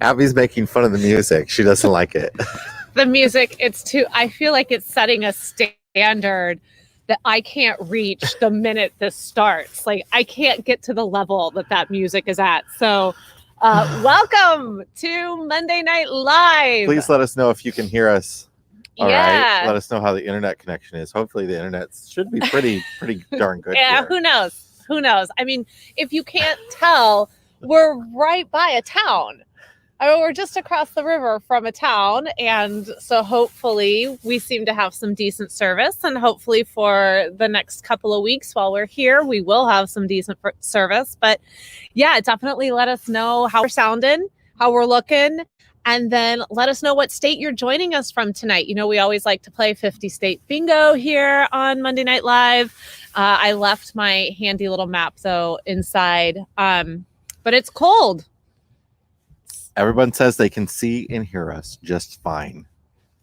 Abby's making fun of the music. She doesn't like it. The music, I feel like it's setting a standard that I can't reach the minute this starts. Like, I can't get to the level that music is at. So welcome to Monday Night Live. Please let us know if you can hear us. All yeah. right. Let us know how the internet connection is. Hopefully the internet should be pretty darn good. Yeah, here. Who knows? I mean, if you can't tell, we're right by a town. We're just across the river from a town, and so hopefully we seem to have some decent service, and hopefully for the next couple of weeks while we're here, we will have some decent service. But yeah, definitely let us know how we're sounding, how we're looking, and then let us know what state you're joining us from tonight. You know, we always like to play 50 state bingo here on Monday Night Live. I left my handy little map though inside, but it's cold. Everyone says they can see and hear us just fine.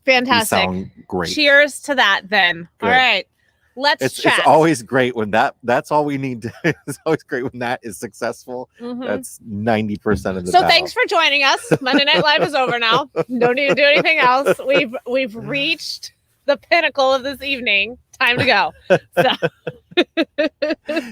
Fantastic. You sound great. Cheers to that then. Good. All right. Let's chat. It's always great when that's all we need to it's always great when that is successful. Mm-hmm. That's 90% of the battle. Thanks for joining us. Monday Night Live is over now. No need to do anything else. We've reached the pinnacle of this evening. Time to go.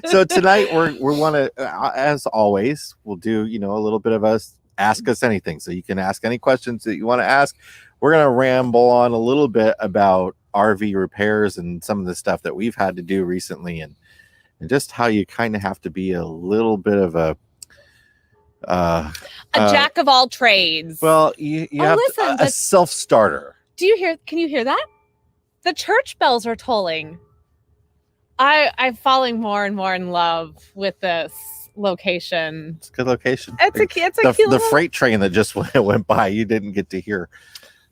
So tonight we want to, as always, we'll do a little bit of us. Ask us anything. So you can ask any questions that you want to ask. We're going to ramble on a little bit about RV repairs and some of the stuff that we've had to do recently and just how you kind of have to be a little bit of a jack of all trades. Well, you have a self-starter. Can you hear that? The church bells are tolling. I'm falling more and more in love with this location. It's a good location. It's a cute the freight train that just went by, you didn't get to hear.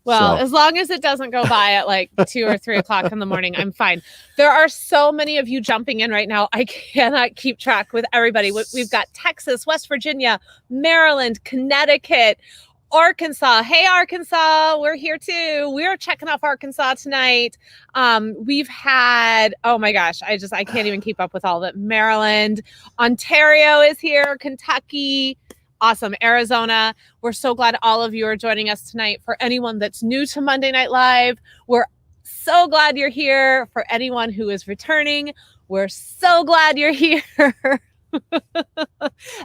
Well, as long as it doesn't go by at like 2 or 3 o'clock in the morning, I'm fine. There are so many of you jumping in right now. I cannot keep track with everybody. We've got Texas, West Virginia, Maryland, Connecticut, Arkansas. Hey, Arkansas, we're here too. We're checking off Arkansas tonight. We've had, oh my gosh, I can't even keep up with all of it. Maryland, Ontario is here, Kentucky, awesome. Arizona. We're so glad all of you are joining us tonight. For anyone that's new to Monday Night Live, we're so glad you're here. For anyone who is returning, we're so glad you're here.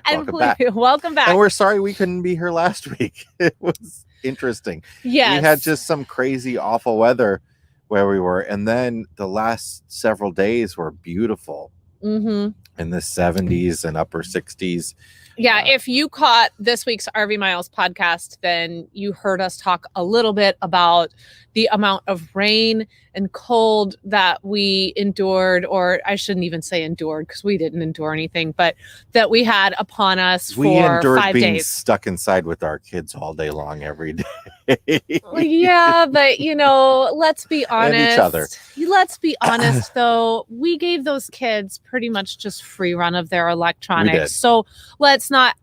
And welcome back. And we're sorry we couldn't be here last week. It was interesting. Yes. We had just some crazy awful weather where we were, and then the last several days were beautiful. In the 70s and upper 60s. Yeah, if you caught this week's RV Miles podcast, then you heard us talk a little bit about the amount of rain and cold that we endured, or I shouldn't even say endured because we didn't endure anything, but that we had upon us for 5 days. We endured being stuck inside with our kids all day long every day. Yeah, but let's be honest. And each other. Let's be honest, though. We gave those kids pretty much just free run of their electronics. So let's not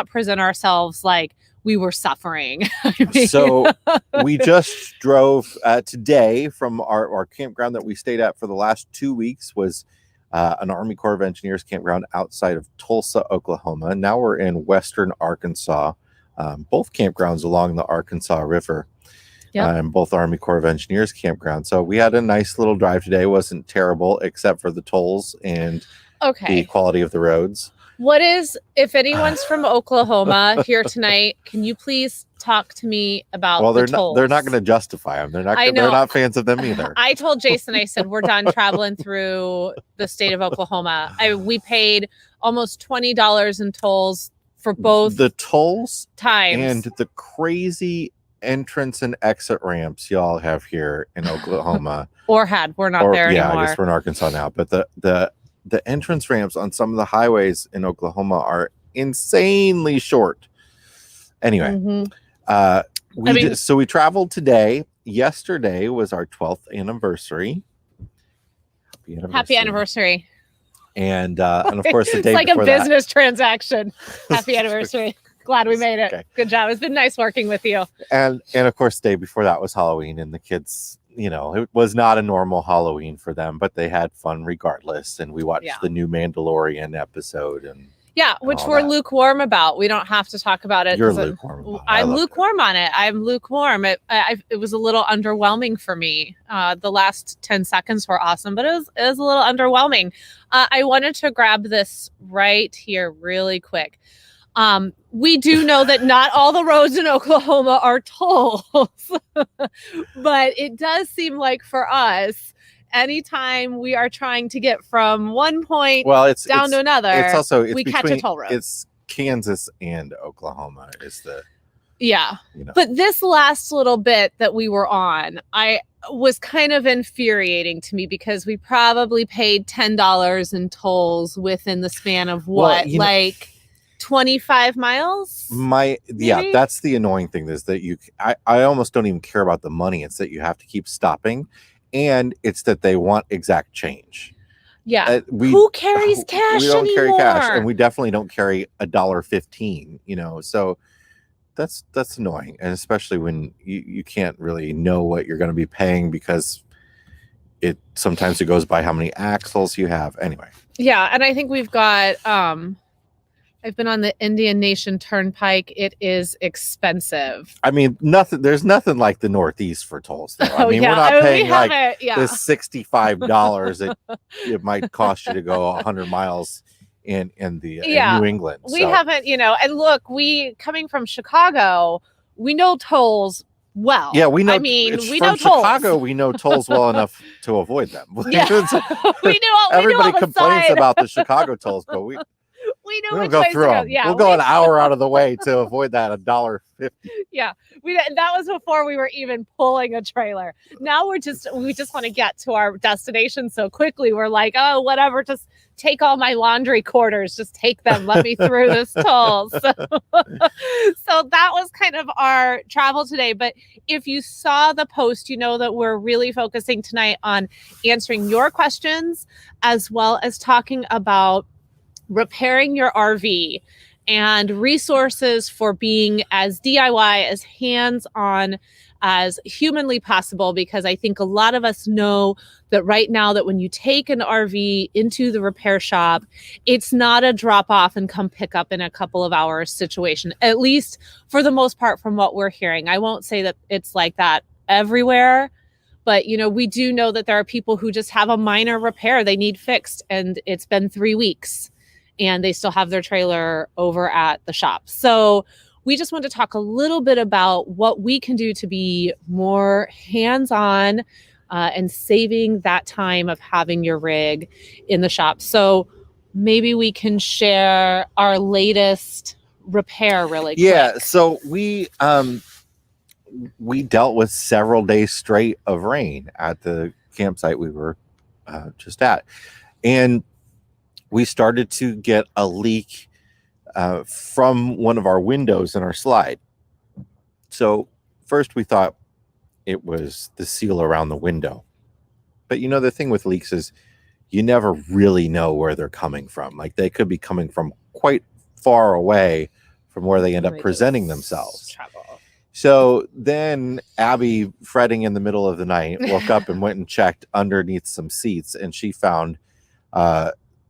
present ourselves like we were suffering. So we just drove today from our campground that we stayed at for the last 2 weeks was an Army Corps of Engineers campground outside of Tulsa, Oklahoma. Now we're in western Arkansas, both campgrounds along the Arkansas River. Yep. And both Army Corps of Engineers campgrounds. So we had a nice little drive today. It wasn't terrible except for the tolls and the quality of the roads. If anyone's from Oklahoma here tonight, can you please talk to me about the tolls? They're not going to justify them. They're not fans of them either. I told Jason, I said, we're done traveling through the state of Oklahoma. We paid almost $20 in tolls for both the tolls times and the crazy entrance and exit ramps y'all have here in Oklahoma. We're not there anymore. Yeah, I guess we're in Arkansas now. But the entrance ramps on some of the highways in Oklahoma are insanely short. Anyway, so we traveled today. Yesterday was our 12th anniversary. Happy anniversary. And of course, the day it's like a business transaction. Happy anniversary. Glad we made it. Okay. Good job. It's been nice working with you. And of course, the day before that was Halloween, and the kids, it was not a normal Halloween for them, but they had fun regardless. And we watched the new Mandalorian episode. And Yeah, and which all we're that. lukewarm about. We don't have to talk about it. You're 'cause lukewarm about it. I'm lukewarm on it. I'm lukewarm. It was a little underwhelming for me. The last 10 seconds were awesome, but it was a little underwhelming. I wanted to grab this right here really quick. We do know that not all the roads in Oklahoma are tolls, but it does seem like for us, anytime we are trying to get from one point down to another, we catch a toll road. It's Kansas and Oklahoma is the But this last little bit that we were on, I was kind of infuriating to me because we probably paid $10 in tolls within the span of what, 25 miles? That's the annoying thing is that I almost don't even care about the money. It's that you have to keep stopping, and it's that they want exact change. Yeah. Who carries cash? We don't anymore? carry cash, and we definitely don't carry $1.15. So that's annoying, and especially when you can't really know what you're going to be paying because sometimes it goes by how many axles you have. Anyway. Yeah, and I think we've got I've been on the Indian Nation Turnpike. It is expensive. I mean, there's nothing like the Northeast for tolls, though. I mean, we're not paying the $65 it might cost you to go 100 miles in New England. We haven't, and look, coming from Chicago, we know tolls well. Yeah, we know. I mean, we from know tolls. Chicago, we know tolls well enough to avoid them. Yeah. Everybody complains about the Chicago tolls, but we don't go through them. Yeah, we'll go an hour out of the way to avoid that $1.50. Yeah, that was before we were even pulling a trailer. Now we just want to get to our destination so quickly. We're like, oh, whatever, just take all my laundry quarters, just take them. Let me through this toll. So that was kind of our travel today. But if you saw the post, you know that we're really focusing tonight on answering your questions as well as talking about repairing your RV and resources for being as DIY, as hands-on as humanly possible, because I think a lot of us know that right now that when you take an RV into the repair shop, it's not a drop off and come pick up in a couple of hours situation, at least for the most part from what we're hearing. I won't say that it's like that everywhere, but we do know that there are people who just have a minor repair they need fixed, and it's been 3 weeks. And they still have their trailer over at the shop. So we just want to talk a little bit about what we can do to be more hands-on and saving that time of having your rig in the shop. So maybe we can share our latest repair really quick. Yeah, so we dealt with several days straight of rain at the campsite we were just at. And we started to get a leak from one of our windows in our slide. So first we thought it was the seal around the window. But the thing with leaks is you never really know where they're coming from. Like they could be coming from quite far away from where they end up presenting themselves. So then Abby, fretting in the middle of the night, woke up and went and checked underneath some seats, and she found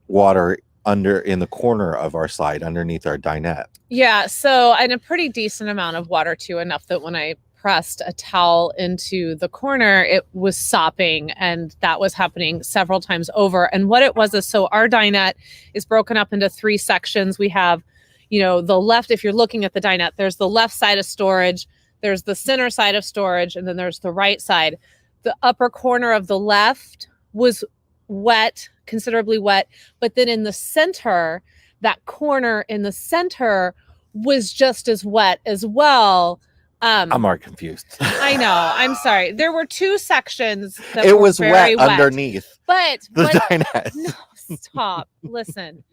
water in the corner of our slide underneath our dinette. Yeah, so and a pretty decent amount of water too, enough that when I pressed a towel into the corner, it was sopping, and that was happening several times over. And what it was is, so our dinette is broken up into 3 sections. We have, the left, if you're looking at the dinette, there's the left side of storage, there's the center side of storage, and then there's the right side. The upper corner of the left was wet, considerably wet, but then in the center, that corner in the center was just as wet as well. I'm more confused. I know. I'm sorry. There were 2 sections that it were was very wet underneath. But the dinette. No, stop. Listen.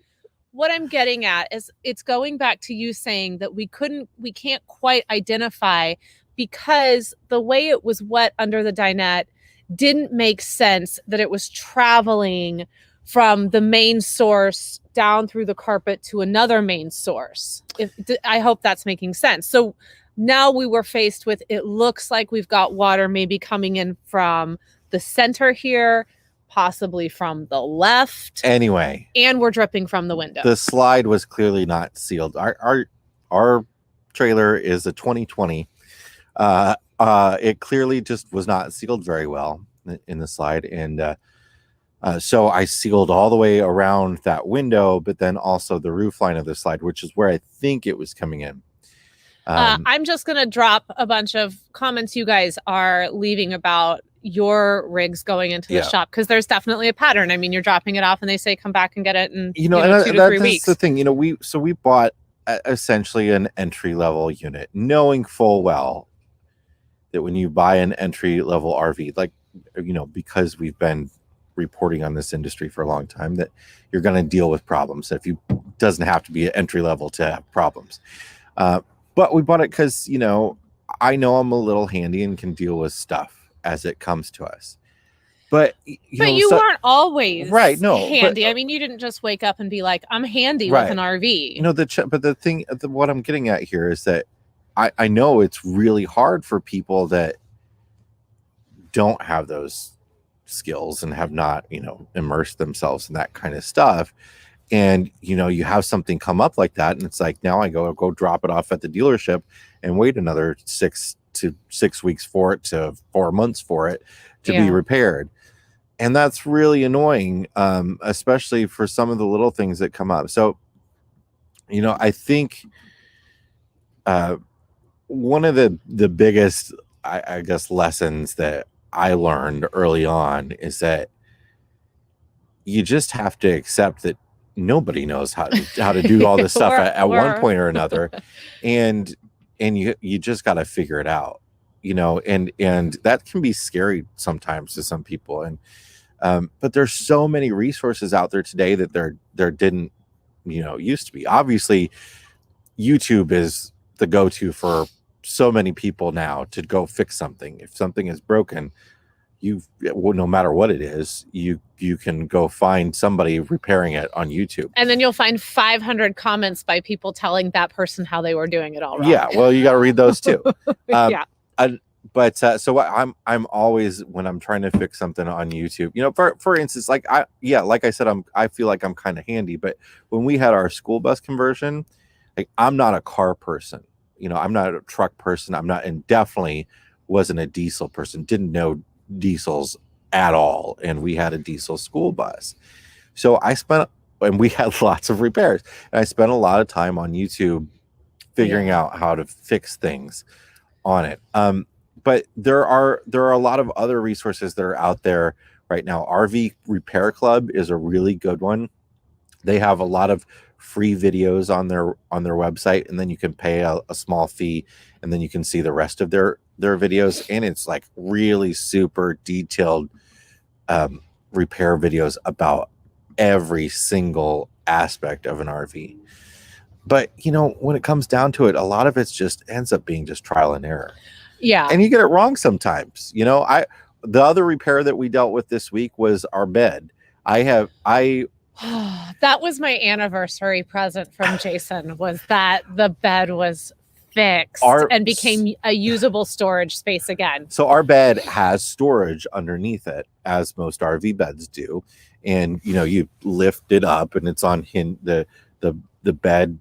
What I'm getting at is it's going back to you saying that we can't quite identify, because the way it was wet under the dinette didn't make sense that it was traveling from the main source down through the carpet to another main source. I hope that's making sense. So now we were faced with, it looks like we've got water maybe coming in from the center here, possibly from the left. Anyway, and we're dripping from the window. The slide was clearly not sealed. Our trailer is a 2020. It clearly just was not sealed very well in the slide, and so I sealed all the way around that window, but then also the roof line of the slide, which is where I think it was coming in. I'm just going to drop a bunch of comments you guys are leaving about your rigs going into the shop, because there's definitely a pattern. I mean, you're dropping it off and they say come back and get it in 2 to 3 weeks. That's the thing. We bought essentially an entry-level unit, knowing full well that when you buy an entry-level RV, like, because we've been reporting on this industry for a long time, that you're going to deal with problems. If you doesn't have to be an entry-level to have problems. But we bought it because, I know I'm a little handy and can deal with stuff as it comes to us. But you weren't always handy. But, I mean, you didn't just wake up and be like, I'm handy with an RV. But the thing, what I'm getting at here is that I know it's really hard for people that don't have those skills and have not, immersed themselves in that kind of stuff. And, you have something come up like that. And it's like, now I go drop it off at the dealership and wait another 6 weeks for it to 4 months for it to be repaired. And that's really annoying, especially for some of the little things that come up. So, I think one of the biggest, I guess, lessons that I learned early on is that you just have to accept that nobody knows how to do all this stuff at one point or another, and you just got to figure it out, and that can be scary sometimes to some people, and but there's so many resources out there today that there didn't used to be. Obviously YouTube is the go-to for so many people now to go fix something. If something is broken, no matter what it is, you can go find somebody repairing it on YouTube. And then you'll find 500 comments by people telling that person how they were doing it all wrong. Yeah, well, you got to read those too. So I'm always, when I'm trying to fix something on YouTube, for instance, like I said, I feel like I'm kind of handy, but when we had our school bus conversion, like, I'm not a car person, I'm not a truck person. and definitely wasn't a diesel person. Didn't know diesels at all, and we had a diesel school bus, so and we had lots of repairs, and I spent a lot of time on YouTube figuring out how to fix things on it. But there are a lot of other resources that are out there right now. RV Repair Club is a really good one. They have a lot of free videos on their website, and then you can pay a small fee, and then you can see the rest of their videos, and it's like really super detailed repair videos about every single aspect of an RV. But when it comes down to it, a lot of it just ends up being just trial and error. Yeah, and you get it wrong sometimes. The other repair that we dealt with this week was our bed. That was my anniversary present from Jason, was that the bed was fixed and became a usable storage space again. So our bed has storage underneath it, as most RV beds do. And, you lift it up and it's on the bed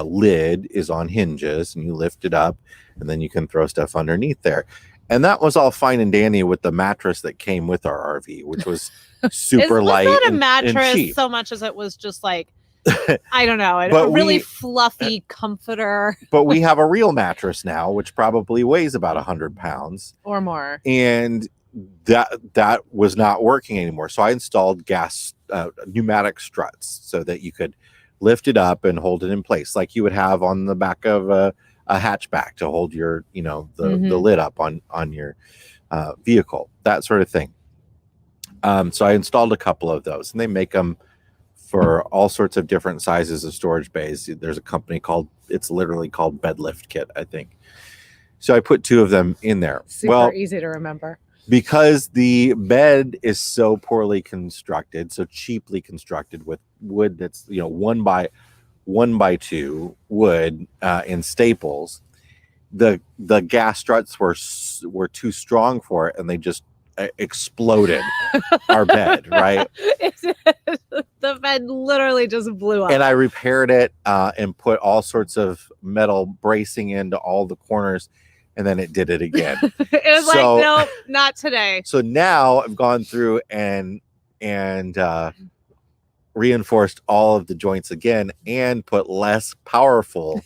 lid is on hinges, and you lift it up and then you can throw stuff underneath there. And that was all fine and dandy with the mattress that came with our RV, which was super light. It was not a mattress and cheap. So much as it was just like, I don't know, a really fluffy comforter. But we have a real mattress now, which probably weighs about 100 pounds or more. And that was not working anymore. So I installed pneumatic struts so that you could lift it up and hold it in place, like you would have on the back of a hatchback to hold your, the lid up on your vehicle, that sort of thing. So I installed a couple of those, and they make them for all sorts of different sizes of storage bays. There's a company it's literally called Bed Lift Kit, I think. So I put 2 of them in there. Super easy to remember. Because the bed is so poorly constructed, so cheaply constructed with wood that's 1 by 2 wood in staples, the gas struts were too strong for it, and they just exploded our bed, right? The bed literally just blew up. And I repaired it and put all sorts of metal bracing into all the corners, and then it did it again. It was like, nope, not today. So now I've gone through and reinforced all of the joints again and put less powerful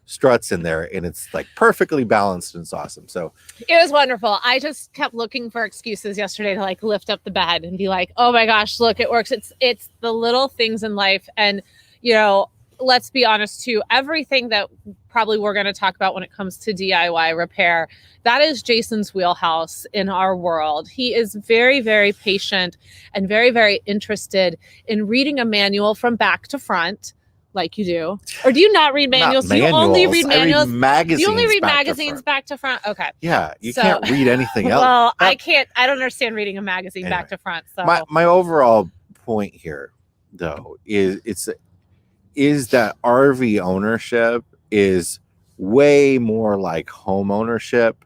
struts in there, and it's like perfectly balanced and it's awesome. So it was wonderful. I just kept looking for excuses yesterday to like lift up the bed and be like, oh my gosh, look, it works. It's the little things in life. And you know, let's be honest too, everything that probably we're going to talk about when it comes to DIY repair, that is Jason's wheelhouse in our world. He is very, very patient and very, very interested in reading a manual from back to front, like you do. Or do you not read manuals? Not manuals. You only read manuals? I read magazines. You only read back magazines back to front? Okay. Yeah, you can't read anything else. Well, I don't understand reading a magazine anyway, back to front. So my overall point here, though, is that RV ownership is way more like home ownership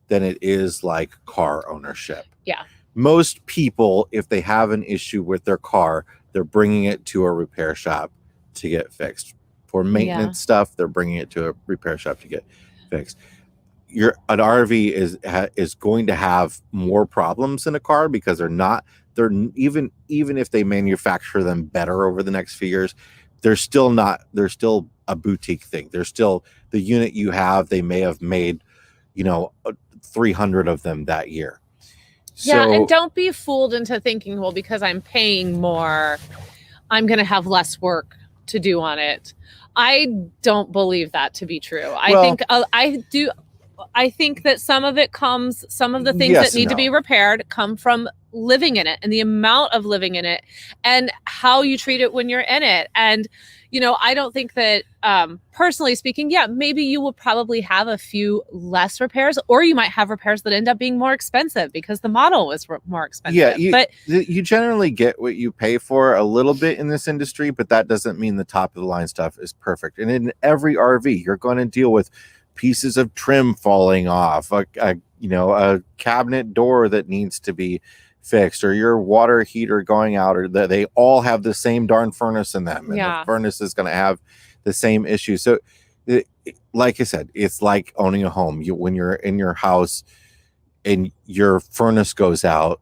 than it is like car ownership. Yeah. Most people, if they have an issue with their car, they're bringing it to a repair shop to get fixed. For maintenance stuff, they're bringing it to a repair shop to get fixed. An RV is going to have more problems than a car because they're even if they manufacture them better over the next few years, they're still a boutique thing. They're still the unit you have. They may have made, 300 of them that year. Yeah, and don't be fooled into thinking, well, because I'm paying more, I'm going to have less work to do on it. I don't believe that to be true. I think that some of the things that need to be repaired come from living in it and the amount of living in it and how you treat it when you're in it. And, I don't think that, personally speaking, maybe you will probably have a few less repairs, or you might have repairs that end up being more expensive because the model was more expensive. Yeah, but you generally get what you pay for a little bit in this industry, but that doesn't mean the top of the line stuff is perfect. And in every RV, you're going to deal with pieces of trim falling off, a cabinet door that needs to be fixed, or your water heater going out, or that they all have the same darn furnace in them, and the furnace is going to have the same issue. So like I said, it's like owning a home. When you're in your house and your furnace goes out,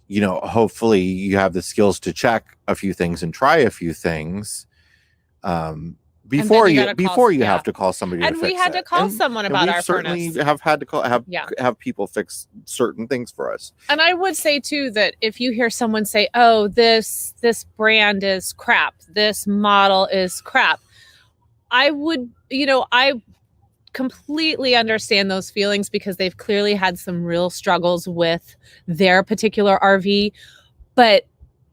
hopefully you have the skills to check a few things and try a few things before you have to call somebody to fix it. And we had to call someone about our furnace. We certainly have had to have people fix certain things for us. And I would say too that if you hear someone say, "Oh, this brand is crap. This model is crap," I completely understand those feelings because they've clearly had some real struggles with their particular RV. But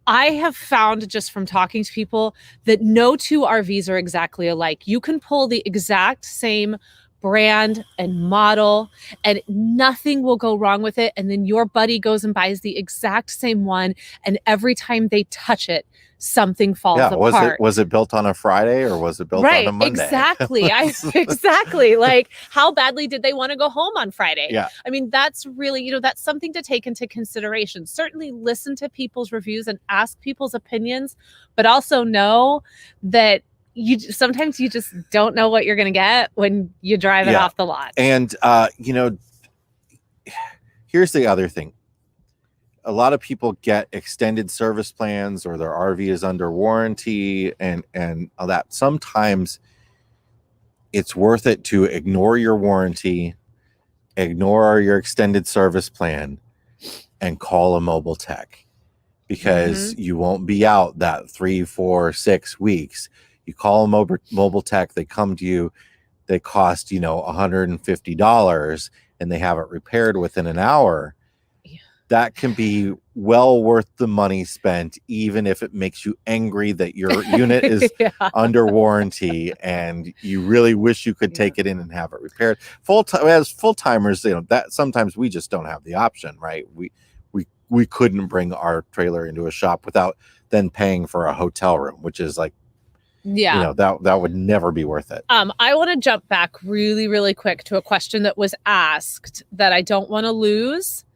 I have found just from talking to people that no two RVs are exactly alike. You can pull the exact same brand and model and nothing will go wrong with it. And then your buddy goes and buys the exact same one. And every time they touch it, something falls apart. Was it built on a Friday or was it built on a Monday? Exactly. Exactly. Like, how badly did they want to go home on Friday? Yeah. I mean, that's really, that's something to take into consideration. Certainly listen to people's reviews and ask people's opinions, but also know that sometimes you just don't know what you're going to get when you drive it off the lot. And, here's the other thing. A lot of people get extended service plans, or their RV is under warranty and all that. Sometimes it's worth it to ignore your warranty, ignore your extended service plan, and call a mobile tech, because you won't be out that 3, 4, 6 weeks. You call a mobile tech, they come to you, they cost, $150, and they have it repaired within an hour. That can be well worth the money spent, even if it makes you angry that your unit is under warranty and you really wish you could take it in and have it repaired. As full-timers, that sometimes we just don't have the option, right? We couldn't bring our trailer into a shop without then paying for a hotel room, which is like, that would never be worth it. I want to jump back really, really quick to a question that was asked that I don't want to lose.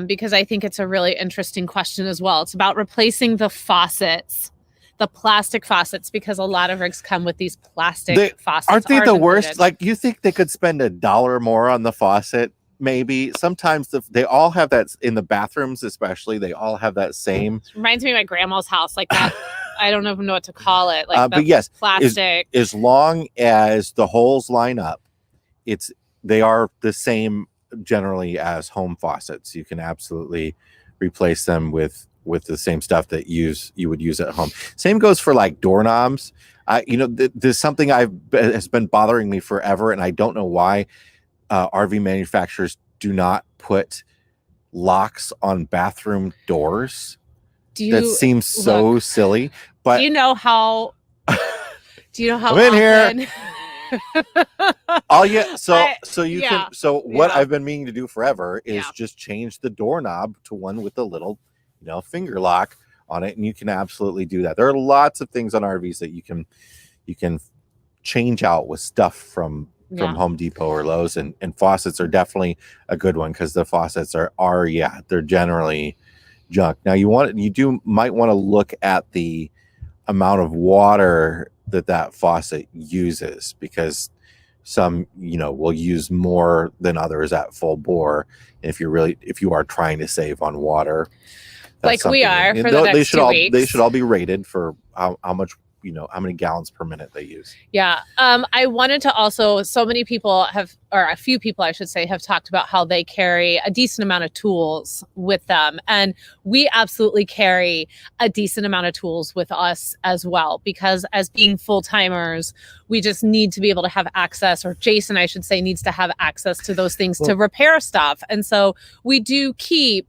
because I think it's a really interesting question as well. It's about replacing the faucets, the plastic faucets, because a lot of rigs come with these plastic faucets. Aren't they Ours the worst? included. Like, you think they could spend $1 more on the faucet? Maybe. Sometimes they all have that in the bathrooms, especially. They all have that same. Reminds me of my grandma's house, like that. I don't even know what to call it. Like, but yes, plastic. as long as the holes line up, they are the same generally as home faucets. You can absolutely replace them with the same stuff that you would use at home. Same goes for like doorknobs. There's something has been bothering me forever, and I don't know why. RV manufacturers do not put locks on bathroom doors. That seems so silly. But do you know how I'm in here. What I've been meaning to do forever is just change the doorknob to one with the little, finger lock on it, and you can absolutely do that. There are lots of things on RVs that you can change out with stuff from Home Depot or Lowe's, and faucets are definitely a good one, because the faucets are they're generally junk. Now you might want to look at the amount of water that faucet uses, because some will use more than others at full bore. And if you are trying to save on water, like we are, for the next 2 weeks, they should all be rated for how much, how many gallons per minute they use. Yeah. I wanted to also, so many people a few people, I should say, have talked about how they carry a decent amount of tools with them. And we absolutely carry a decent amount of tools with us as well, because as being full-timers, we just need to be able to have access, or Jason, I should say, needs to have access to those things to repair stuff. And so we do keep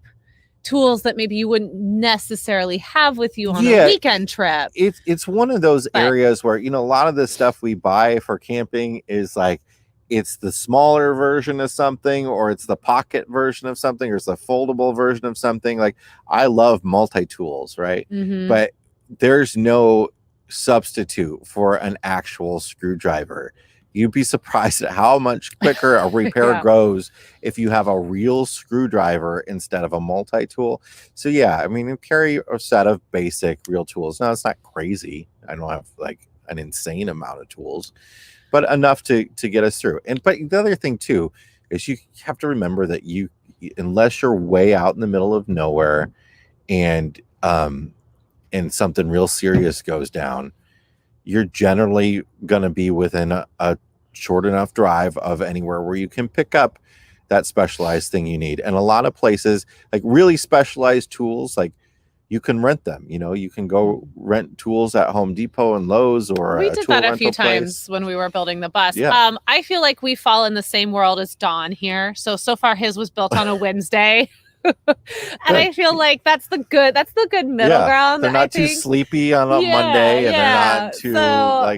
tools that maybe you wouldn't necessarily have with you on a weekend trip. It's one of those areas where, a lot of the stuff we buy for camping is like, it's the smaller version of something, or it's the pocket version of something, or it's the foldable version of something. Like, I love multi-tools, right? Mm-hmm. But there's no substitute for an actual screwdriver. You'd be surprised at how much quicker a repair goes if you have a real screwdriver instead of a multi-tool. So you carry a set of basic real tools. Now, it's not crazy. I don't have like an insane amount of tools, but enough to get us through. But the other thing too is you have to remember that unless you're way out in the middle of nowhere and something real serious goes down, you're generally going to be within a short enough drive of anywhere where you can pick up that specialized thing you need. And a lot of places, like really specialized tools, like you can rent them. You can go rent tools at Home Depot and Lowe's, or we did that a few times when we were building the bus. I feel like we fall in the same world as Dawn here. So far his was built on a Wednesday. And I feel like that's the good middle ground. They're not too sleepy on a Monday, and they're not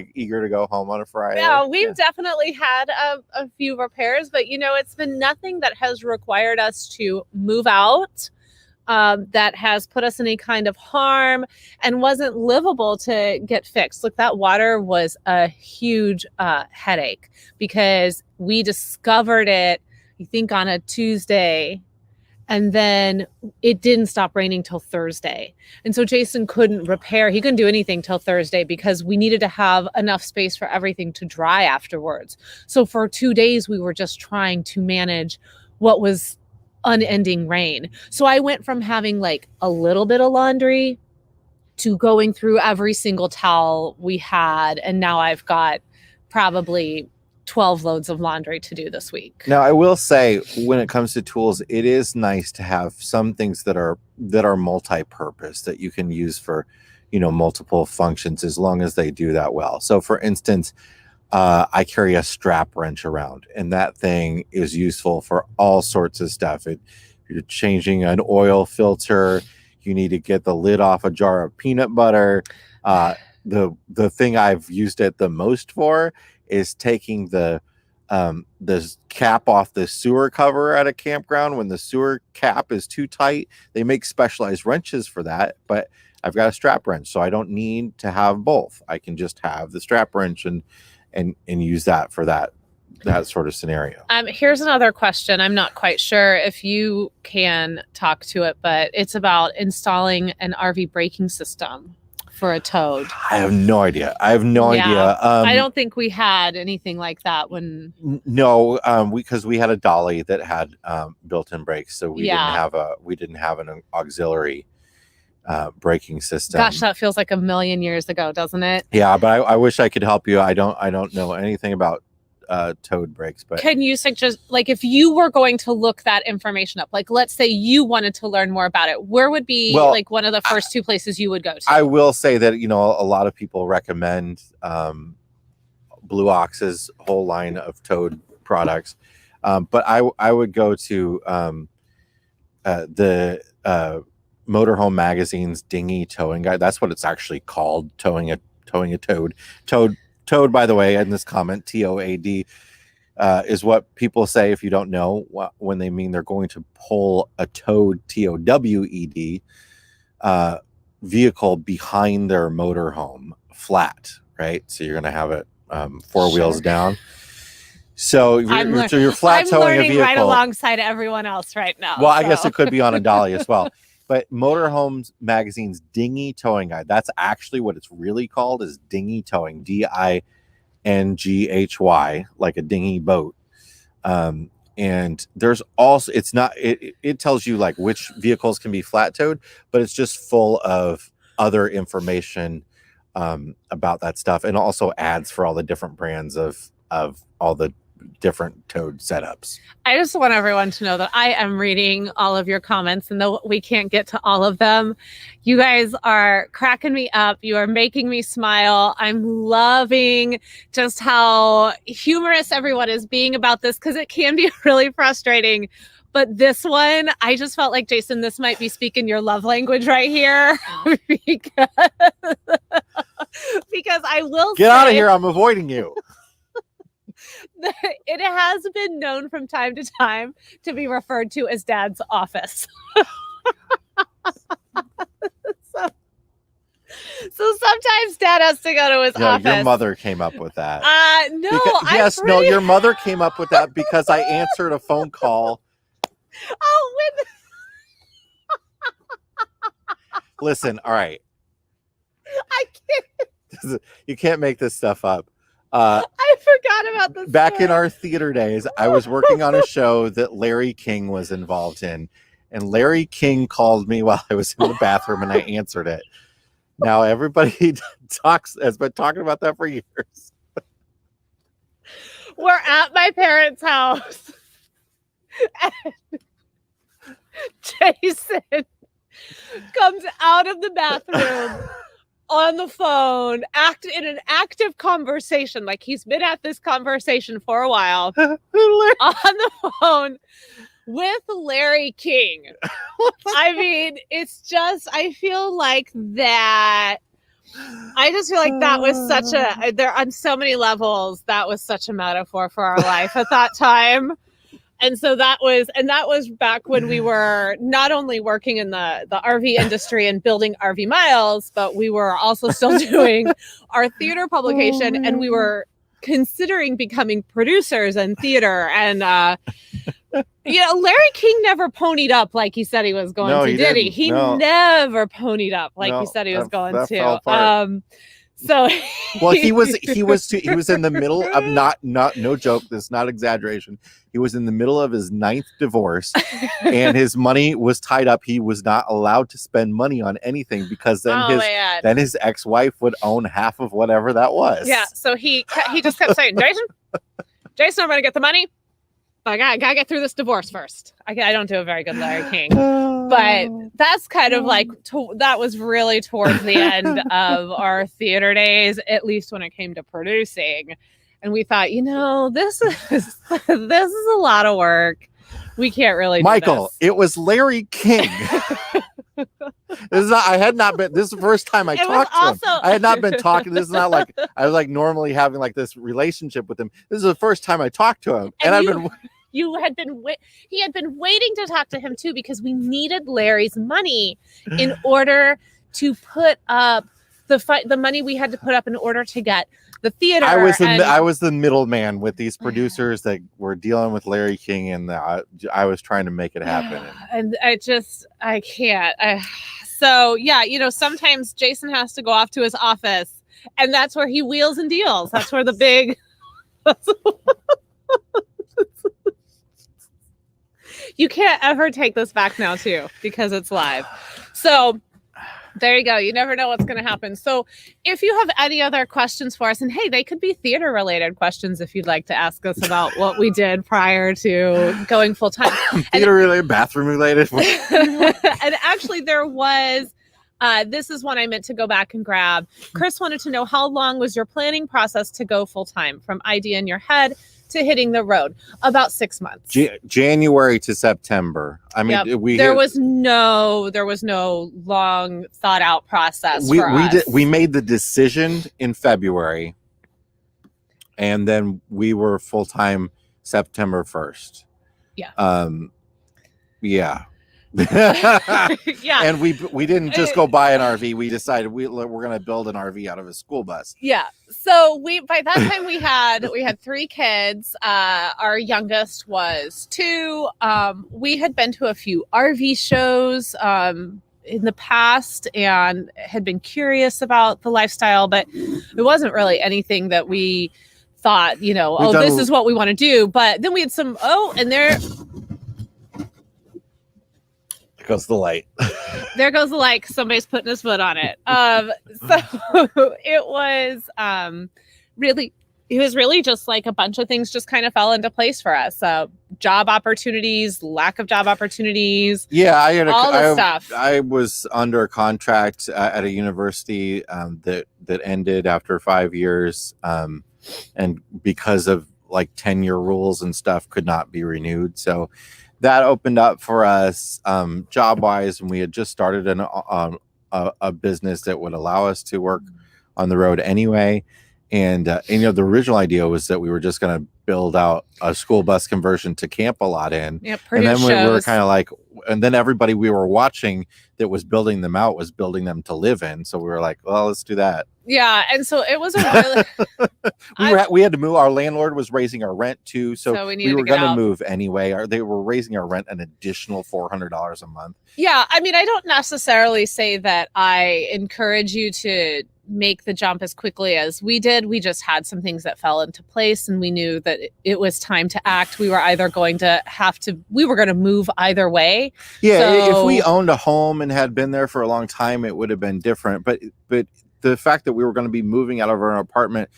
too eager to go home on a Friday. Yeah, we've definitely had a few repairs, but it's been nothing that has required us to move out, that has put us in any kind of harm and wasn't livable to get fixed. Look, that water was a huge headache, because we discovered it, I think, on a Tuesday. And then it didn't stop raining till Thursday. And so Jason couldn't he couldn't do anything till Thursday, because we needed to have enough space for everything to dry afterwards. So for 2 days, we were just trying to manage what was unending rain. So I went from having like a little bit of laundry to going through every single towel we had. And now I've got probably 12 loads of laundry to do this week. Now, I will say, when it comes to tools, it is nice to have some things that are multi-purpose, that you can use for, multiple functions, as long as they do that well. So for instance, I carry a strap wrench around, and that thing is useful for all sorts of stuff. You're changing an oil filter, you need to get the lid off a jar of peanut butter. The thing I've used it the most for is taking the cap off the sewer cover at a campground. When the sewer cap is too tight, they make specialized wrenches for that, but I've got a strap wrench, so I don't need to have both. I can just have the strap wrench and use that for that that sort of scenario. Here's another question. I'm not quite sure if you can talk to it, but it's about installing an RV braking system for a Toad. I have no idea. I don't think we had anything like that when. No, because we had a dolly that had built-in brakes, so we didn't have an auxiliary braking system. Gosh, that feels like a million years ago, doesn't it? Yeah, but I wish I could help you. I don't know anything about Toad brakes, but can you suggest, like, if you were going to look that information up, like, let's say you wanted to learn more about it, where would be like one of the first two places you would go to? I will say that, you know, a lot of people recommend Blue Ox's whole line of Toad products, but I would go to the Motorhome Magazine's Dinghy Towing Guide. That's what it's actually called, towing a Toad. Toad, by the way, in this comment, TOAD, is what people say, if you don't know, when they mean they're going to pull a Toad, TOWED, vehicle behind their motorhome flat, right? So you're going to have it four wheels down. So you're flat towing a vehicle right alongside everyone else right now. Well, I guess it could be on a dolly as well. But Motorhome Magazine's Dinghy Towing Guide, that's actually what it's really called, is dinghy towing, DINGHY, like a dinghy boat. And there's also, it tells you like which vehicles can be flat towed, but it's just full of other information about that stuff, and also ads for all the different brands of all the different Toad setups. I just want everyone to know that I am reading all of your comments, and though we can't get to all of them, you guys are cracking me up. You are making me smile. I'm loving just how humorous everyone is being about this, because it can be really frustrating. But this one, I just felt like, Jason, this might be speaking your love language right here. because I will get out of here. I'm avoiding you. It has been known from time to time to be referred to as Dad's office. So sometimes Dad has to go to his office. Your mother came up with that. No, your mother came up with that because I answered a phone call. Listen, all right. I can't. You can't make this stuff up. I forgot about this. Back in our theater days, I was working on a show that Larry King was involved in, and Larry King called me while I was in the bathroom, and I answered it. Now everybody has been talking about that for years. We're at my parents' house, and Jason comes out of the bathroom on the phone, in an active conversation, like he's been at this conversation for a while, on the phone with Larry King. I mean, it's just, I feel like that. I just feel like that was on so many levels, that was such a metaphor for our life at that time. And so that was back when we were not only working in the RV industry and building RV miles, but we were also still doing our theater publication, and we were considering becoming producers in theater. And Larry King never ponied up like he said he was going to, did he? He never ponied up like he said he was going to. So well, he was in the middle of no joke, this is not exaggeration. He was in the middle of his 9th divorce, and his money was tied up. He was not allowed to spend money on anything, because then his ex-wife would own half of whatever that was. Yeah, so he just kept saying, Jason, I'm going to get the money. I gotta get through this divorce first. I don't do a very good Larry King, but that's kind of like that was really towards the end of our theater days, at least when it came to producing. And we thought, this is a lot of work. We can't really. Michael, it was Larry King. This is the first time I talked to him. I had not been talking. This is not like I was like normally having like this relationship with him. This is the first time I talked to him, and he had been waiting to talk to him too, because we needed Larry's money in order to put up the money we had to put up in order to get the theater. I and was the middleman with these producers that were dealing with Larry King, and I was trying to make it happen. And I can't. So yeah, sometimes Jason has to go off to his office, and that's where he wheels and deals. That's where the big. You can't ever take this back now too, because it's live. So there you go. You never know what's going to happen. So if you have any other questions for us, and hey, they could be theater related questions if you'd like to ask us about what we did prior to going full time. Theater related, bathroom related. And actually there was, this is one I meant to go back and grab. Chris wanted to know, how long was your planning process to go full time from idea in your head to hitting the road? About 6 months. January to September. I mean, yep. There was no long thought out process. We made the decision in February, and then we were full time September 1st. Yeah. Yeah. Yeah. And we didn't just go buy an RV. We decided we're going to build an RV out of a school bus. Yeah. So by that time we had 3 kids. Our youngest was 2. We had been to a few RV shows in the past and had been curious about the lifestyle, but it wasn't really anything that we thought, this is what we want to do. But then we had some, and there goes the light. There goes the light. Somebody's putting his foot on it. So it was really just like a bunch of things just kind of fell into place for us. Job opportunities, lack of job opportunities. Yeah, I had stuff. I was under contract at a university that ended after 5 years, and because of like tenure rules and stuff, could not be renewed. So that opened up for us job wise, and we had just started a business that would allow us to work on the road anyway. And the original idea was that we were just going to build out a school bus conversion to camp a lot in. Yep, and then we were kind of like, and then everybody we were watching that was building them out was building them to live in. So we were like, well, let's do that. Yeah. And so it was a really, we had to move. Our landlord was raising our rent too. So we were going to move anyway. They were raising our rent an additional $400 a month. Yeah. I mean, I don't necessarily say that I encourage you to make the jump as quickly as we did. We just had some things that fell into place, and we knew that it was time to act. We were either going to we were going to move either way. Yeah. So, if we owned a home and had been there for a long time, it would have been different. But the fact that we were going to be moving out of our apartment,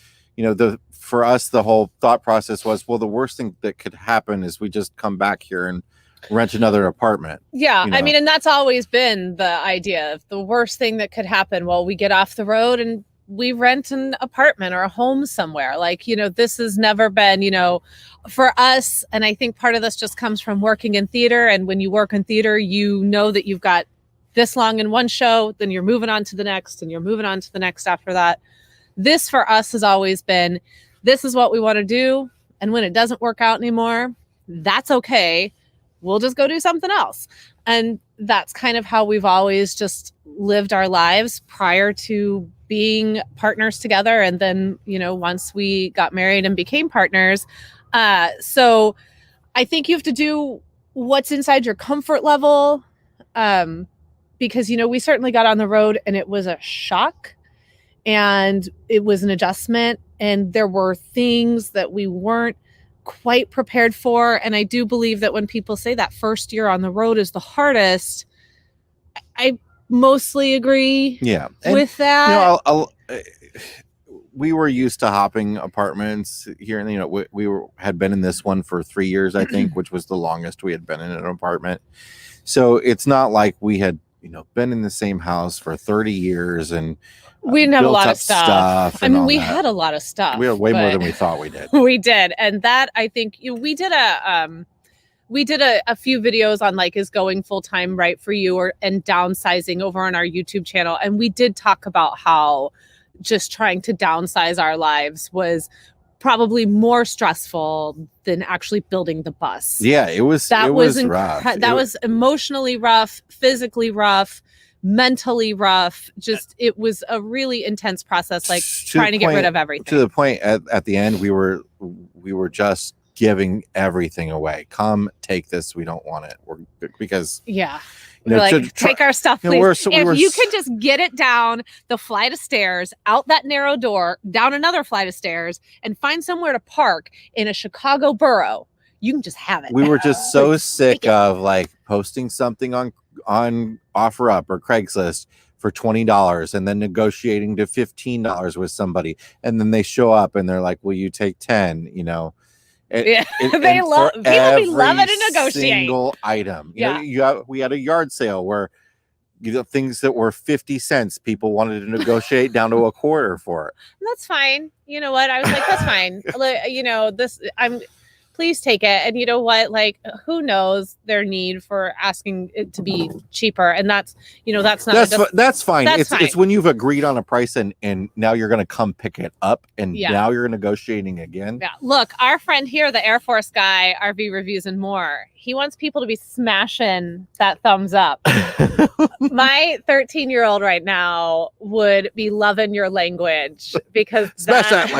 for us, the whole thought process was, well, the worst thing that could happen is we just come back here and rent another apartment. Yeah. I mean, and that's always been the idea of the worst thing that could happen. Well, we get off the road and we rent an apartment or a home somewhere. Like, this has never been, for us. And I think part of this just comes from working in theater. And when you work in theater, you know that you've got this long in one show, then you're moving on to the next, and you're moving on to the next after that. This for us has always been, this is what we want to do. And when it doesn't work out anymore, that's okay. We'll just go do something else. And that's kind of how we've always just lived our lives prior to being partners together. And then, once we got married and became partners. So I think you have to do what's inside your comfort level. Because, we certainly got on the road and it was a shock and it was an adjustment. And there were things that we weren't quite prepared for. And I do believe that when people say that first year on the road is the hardest, I mostly agree with that. We were used to hopping apartments here, and had been in this one for 3 years, I think, which was the longest we had been in an apartment. So it's not like we had been in the same house for 30 years and we didn't have a lot of stuff. I mean, we had a lot of stuff. We had way more than we thought we did. We did. And that, I think, we did a few videos on like, is going full time right for you, and downsizing over on our YouTube channel. And we did talk about how just trying to downsize our lives was probably more stressful than actually building the bus. Yeah, it was rough. That was emotionally rough, physically rough, mentally rough. Just, it was a really intense process, like trying to get rid of everything. To the point at the end, we were just giving everything away. Come take this. We don't want it. Because we're like, take our stuff, please. If you can just get it down the flight of stairs, out that narrow door, down another flight of stairs, and find somewhere to park in a Chicago borough, you can just have it. We were just so sick of like posting something on OfferUp or Craigslist for $20 and then negotiating to $15 with somebody, and then they show up and they're like, "Will you take 10?" You know. They love people be loving to negotiate. Single item. You know, we had a yard sale where things that were 50 cents, people wanted to negotiate down to a quarter for it. That's fine. You know what? I was like, that's fine. Please take it. And you know what? Like, who knows their need for asking it to be cheaper? And that's not. That's fine. It's when you've agreed on a price and now you're going to come pick it up and now you're negotiating again. Yeah. Look, our friend here, the Air Force guy, RV Reviews and More, he wants people to be smashing that thumbs up. My 13-year-old right now would be loving your language because smash that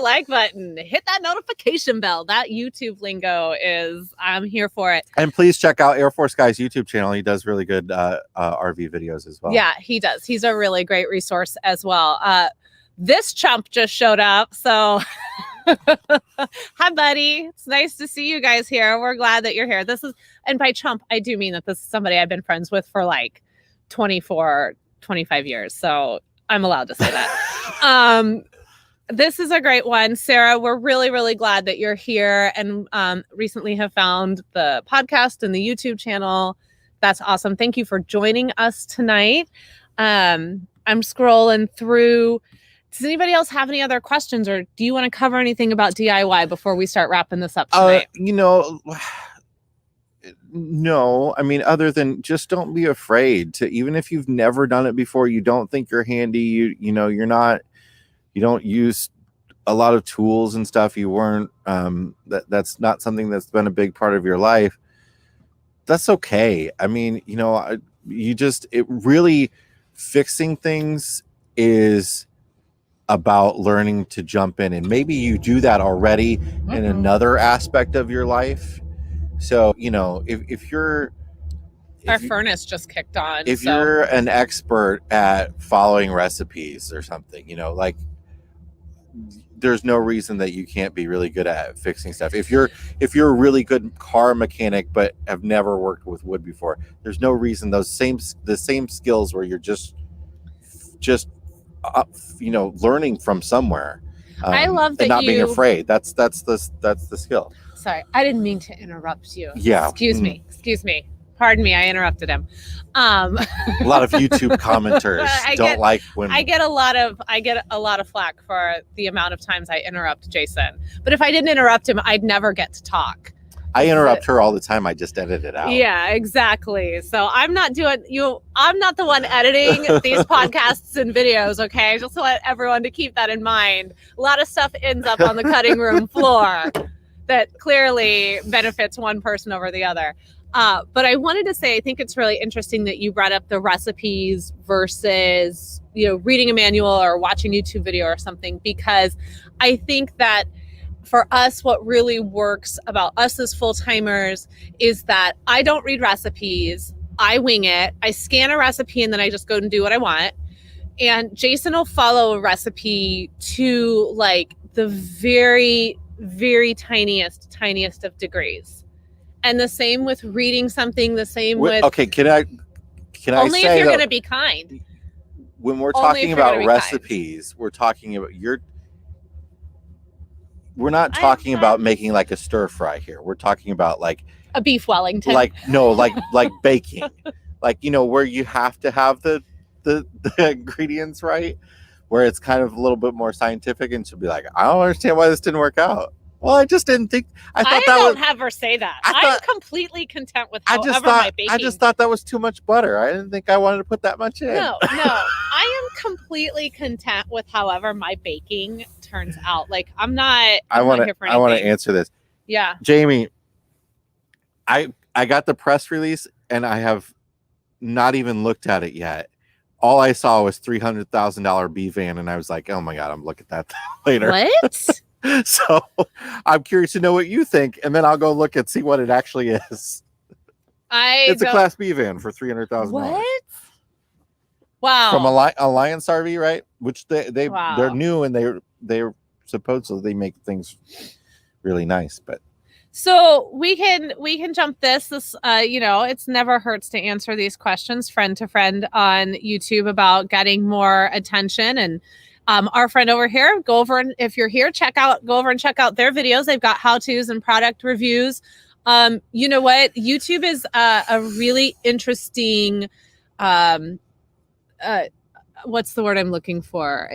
like button. Hit that notification bell. That YouTube lingo is, I'm here for it. And please check out Air Force Guy's YouTube channel. He does really good RV videos as well. Yeah, he does. He's a really great resource as well. This chump just showed up, so hi, buddy. It's nice to see you guys here. We're glad that you're here. And by chump, I do mean that this is somebody I've been friends with for like 24, 25 years. So I'm allowed to say that. This is a great one. Sarah, we're really, really glad that you're here and recently have found the podcast and the YouTube channel. That's awesome. Thank you for joining us tonight. I'm scrolling through. Does anybody else have any other questions, or do you want to cover anything about DIY before we start wrapping this up tonight? No. I mean, other than just don't be afraid to, even if you've never done it before, you don't think you're handy, you don't use a lot of tools and stuff. You weren't, that's not something that's been a big part of your life. That's okay. I mean, fixing things is about learning to jump in, and maybe you do that already in another aspect of your life. So, if our furnace just kicked on. If you're an expert at following recipes or something, there's no reason that you can't be really good at fixing stuff. If you're a really good car mechanic but have never worked with wood before, there's no reason the same skills where you're just learning from somewhere. I love that, and not being afraid. That's the skill. Sorry, I didn't mean to interrupt you. Yeah. Excuse me. Pardon me, I interrupted him. A lot of YouTube commenters don't like when I get a lot of flack for the amount of times I interrupt Jason. But if I didn't interrupt him, I'd never get to talk. I interrupt her all the time. I just edit it out. Yeah, exactly. So I'm not the one editing these podcasts and videos, okay? I just want everyone to keep that in mind. A lot of stuff ends up on the cutting room floor that clearly benefits one person over the other. But I wanted to say, I think it's really interesting that you brought up the recipes versus, reading a manual or watching a YouTube video or something, because I think that for us, what really works about us as full-timers is that I don't read recipes. I wing it. I scan a recipe and then I just go and do what I want. And Jason will follow a recipe to like the very, very tiniest of degrees. And the same with reading something, the same with... Okay, can I only say if you're going to be kind. When we're talking about recipes, we're talking about we're not talking about making like a stir fry here. We're talking about like a beef Wellington. Like baking. Like, where you have to have the ingredients right, where it's kind of a little bit more scientific, and she'll be like, I don't understand why this didn't work out. Well, I just didn't think. I don't have her say that. I'm completely content with my baking. I just thought that was too much butter. I didn't think I wanted to put that much in. No. I am completely content with however my baking turns out. Like, I want to answer this. Yeah. Jamie, I got the press release and I have not even looked at it yet. All I saw was $300,000 B van, and I was like, "Oh my god, I'm looking at that later." What? So I'm curious to know what you think, and then I'll go look and see what it actually is. It's a Class B van for $300,000. What? Wow. From Alliance RV, right? Which they're Wow. new, and they're supposedly make things really nice, but. So we can jump this it's never hurts to answer these questions friend to friend on YouTube about getting more attention. And our friend over here, go over, and if you're here, go over and check out their videos. They've got how-tos and product reviews. You know what? YouTube is a really interesting, what's the word I'm looking for?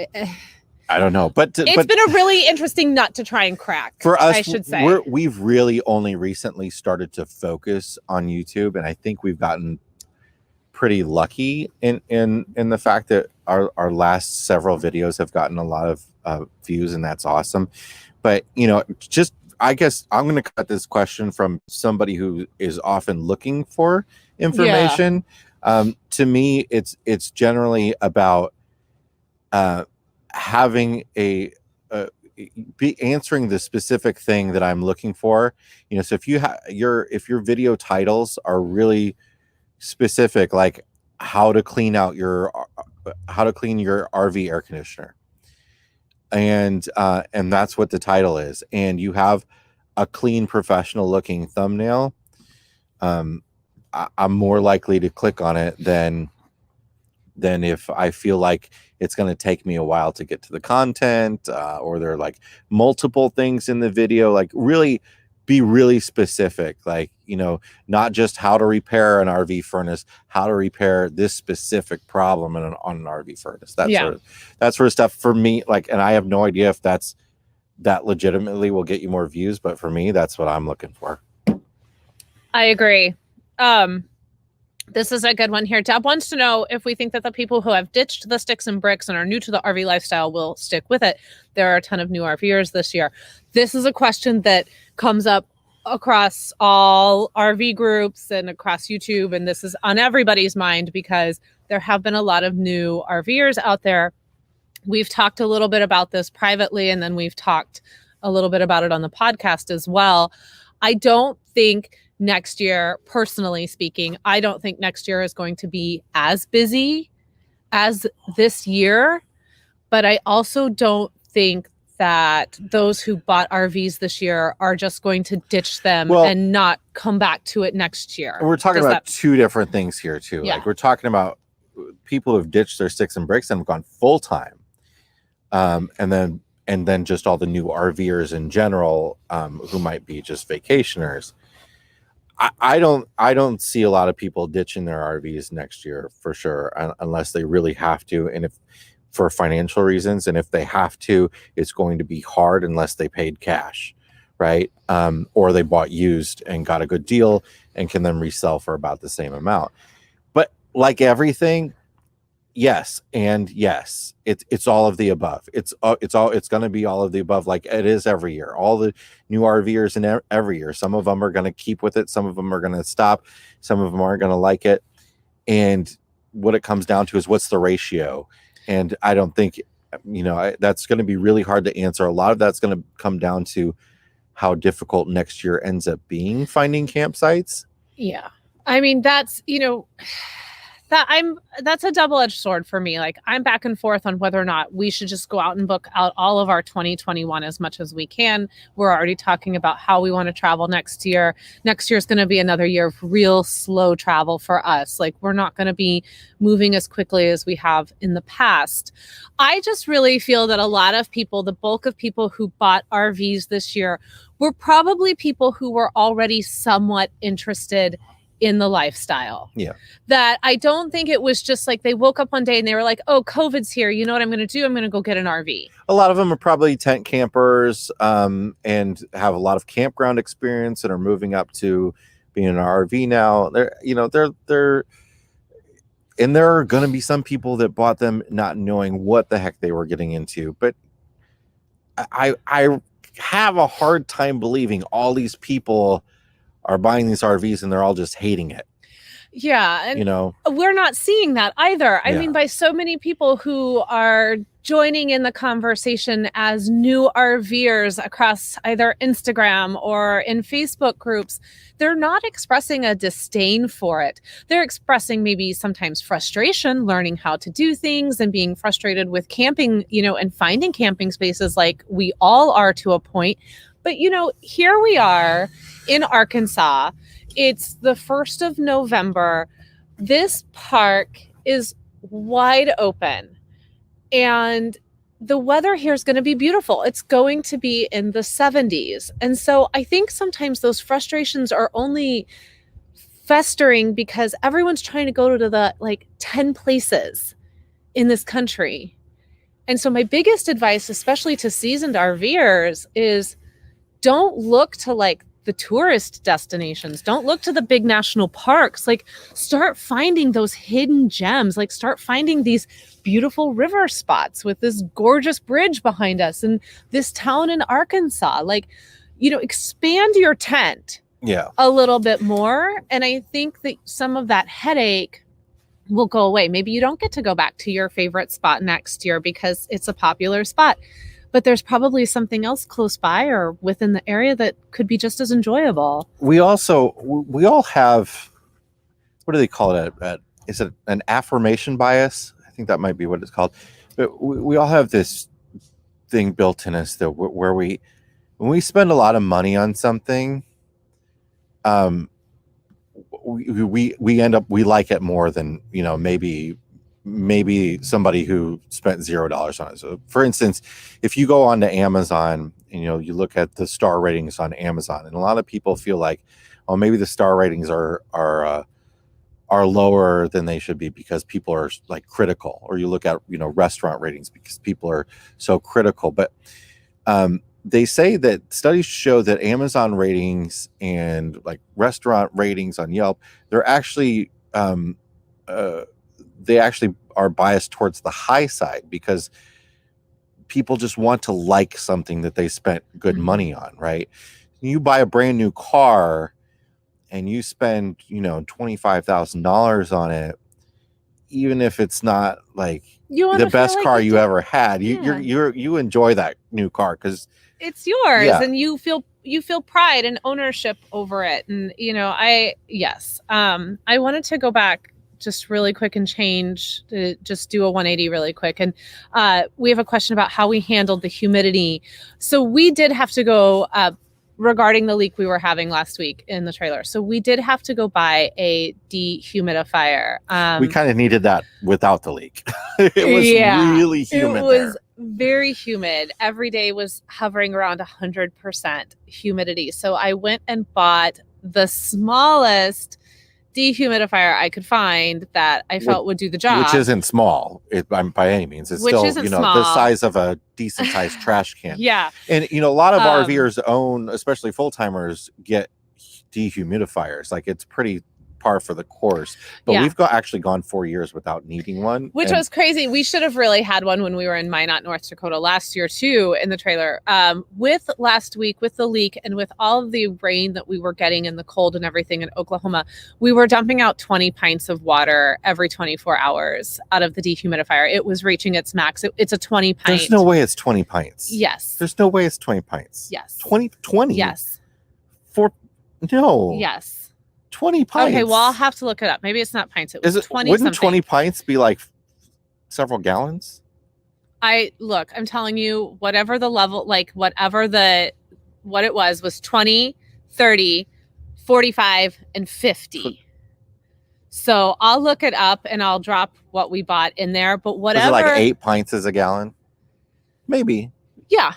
I don't know, but it's been a really interesting nut to try and crack for us. I should say we've really only recently started to focus on YouTube, and I think we've gotten pretty lucky in the fact that our last several videos have gotten a lot of views, and that's awesome. But just I guess I'm going to cut this question from somebody who is often looking for information. To me, it's generally about having be answering the specific thing that I'm looking for. So if your video titles are really specific, like how to clean your RV air conditioner, and that's what the title is, and you have a clean, professional looking thumbnail, I'm more likely to click on it than if I feel like it's going to take me a while to get to the content, or there are like multiple things in the video. Like really be really specific, like not just how to repair an RV furnace, how to repair this specific problem on an RV furnace. That sort of stuff for me. Like, and I have no idea if that legitimately will get you more views, but for me, that's what I'm looking for. I agree. This is a good one here. Deb wants to know if we think that the people who have ditched the sticks and bricks and are new to the RV lifestyle will stick with it. There are a ton of new RVers this year. This is a question that comes up across all RV groups and across YouTube, and this is on everybody's mind because there have been a lot of new RVers out there. We've talked a little bit about this privately, and then we've talked a little bit about it on the podcast as well. I don't think next year, personally speaking, I don't think next year is going to be as busy as this year, but I also don't think that those who bought RVs this year are just going to ditch them and not come back to it next year. We're talking about two different things here too. Yeah. Like we're talking about people who've ditched their sticks and bricks and have gone full time. And then just all the new RVers in general, who might be just vacationers. I don't see a lot of people ditching their RVs next year for sure, unless they really have to, and if for financial reasons, and if they have to, it's going to be hard unless they paid cash, right? Or they bought used and got a good deal and can then resell for about the same amount. But like everything, yes, it's all of the above. It's going to be all of the above, like it is every year. All the new RVers in every year, some of them are going to keep with it, some of them are going to stop, some of them aren't going to like it, and what it comes down to is what's the ratio. And I don't think that's going to be really hard to answer. A lot of that's going to come down to how difficult next year ends up being finding campsites. Yeah, I mean that's that's a double-edged sword for me. Like I'm back and forth on whether or not we should just go out and book out all of our 2021 as much as we can. We're already talking about how we want to travel next year. Next year is going to be another year of real slow travel for us. Like we're not going to be moving as quickly as we have in the past. I just really feel that a lot of people, the bulk of people who bought RVs this year, were probably people who were already somewhat interested in the lifestyle. Yeah. That I don't think it was just like they woke up one day and they were like, oh, COVID's here. You know what I'm going to do? I'm going to go get an RV. A lot of them are probably tent campers, and have a lot of campground experience and are moving up to being an RV now. And there are going to be some people that bought them not knowing what the heck they were getting into. But I have a hard time believing all these people are buying these RVs and they're all just hating it. Yeah. And you know. we're not seeing that either. I Yeah. mean, by so many people who are joining in the conversation as new RVers across either Instagram or in Facebook groups, they're not expressing a disdain for it. They're expressing maybe sometimes frustration, learning how to do things and being frustrated with camping, and finding camping spaces like we all are to a point. But, here we are in Arkansas. It's the 1st of November. This park is wide open. And the weather here is going to be beautiful. It's going to be in the 70s. And so I think sometimes those frustrations are only festering because everyone's trying to go to the 10 places in this country. And so my biggest advice, especially to seasoned RVers, is don't look to the tourist destinations. Don't look to the big national parks. Start finding those hidden gems. Start finding these beautiful river spots with this gorgeous bridge behind us and this town in Arkansas. Expand your tent a little bit more. And I think that some of that headache will go away. Maybe you don't get to go back to your favorite spot next year because it's a popular spot. But there's probably something else close by or within the area that could be just as enjoyable. We all have, what do they call it? Is it an affirmation bias? I think that might be what it's called. But we all have this thing built in us that where when we spend a lot of money on something, we end up, we like it more than, maybe somebody who spent $0 on it. So for instance, if you go onto Amazon and you look at the star ratings on Amazon, and a lot of people feel like, oh, maybe the star ratings are lower than they should be because people are critical, or you look at restaurant ratings because people are so critical. But they say that studies show that Amazon ratings and restaurant ratings on Yelp, they're actually they actually are biased towards the high side because people just want to like something that they spent good money on, right? You buy a brand new car and you spend, $25,000 on it, even if it's not the best car you ever had, you enjoy that new car because it's yours and you feel pride and ownership over it. And, I wanted to go back just really quick and just do a 180 really quick. And we have a question about how we handled the humidity. So we did have to go regarding the leak we were having last week in the trailer. So we did have to go buy a dehumidifier. We kind of needed that without the leak. It was really humid. It was very humid. Every day was hovering around 100% humidity. So I went and bought the smallest dehumidifier I could find that I felt would do the job. Which isn't small by any means. It's still, the size of a decent sized trash can. Yeah. And, a lot of RVers own, especially full-timers, get dehumidifiers. It's pretty par for the course, but we've actually gone 4 years without needing one, which was crazy. We should have really had one when we were in Minot, North Dakota last year too, in the trailer. With last week, with the leak and with all of the rain that we were getting and the cold and everything in Oklahoma, we were dumping out 20 pints of water every 24 hours out of the dehumidifier. It was reaching its max. It's a 20 pint. There's no way it's 20 pints. Yes. There's no way it's 20 pints. Yes. 20? Yes. No. Yes. 20 pints. Okay, well, I'll have to look it up. Maybe it's not pints. It was 20 Wouldn't something. 20 pints be several gallons? I'm telling you, whatever the level, what it was 20, 30, 45, and 50. So I'll look it up and I'll drop what we bought in there. But whatever. Is it 8 pints is a gallon? Maybe. Yeah.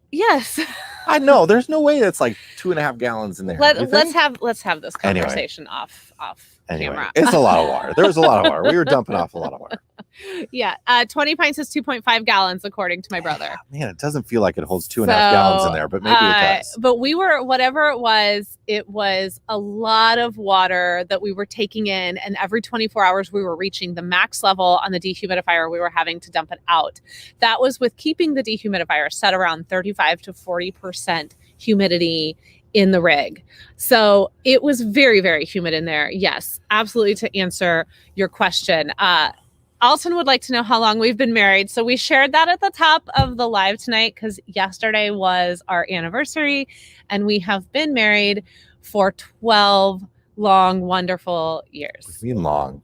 Yes. I know. There's no way that's 2.5 gallons in there. Let's have this conversation off camera. It's a lot of water. There was a lot of water. We were dumping off a lot of water. Yeah. 20 pints is 2.5 gallons, according to my brother. Man, it doesn't feel like it holds 2.5 gallons in there, but maybe it does. But we were, whatever it was a lot of water that we were taking in. And every 24 hours, we were reaching the max level on the dehumidifier. We were having to dump it out. That was with keeping the dehumidifier set around 35 to 40% humidity in the rig. So it was very, very humid in there. Yes, absolutely. To answer your question, Alton would like to know how long we've been married. So we shared that at the top of the live tonight because yesterday was our anniversary and we have been married for 12 long, wonderful years. You mean long?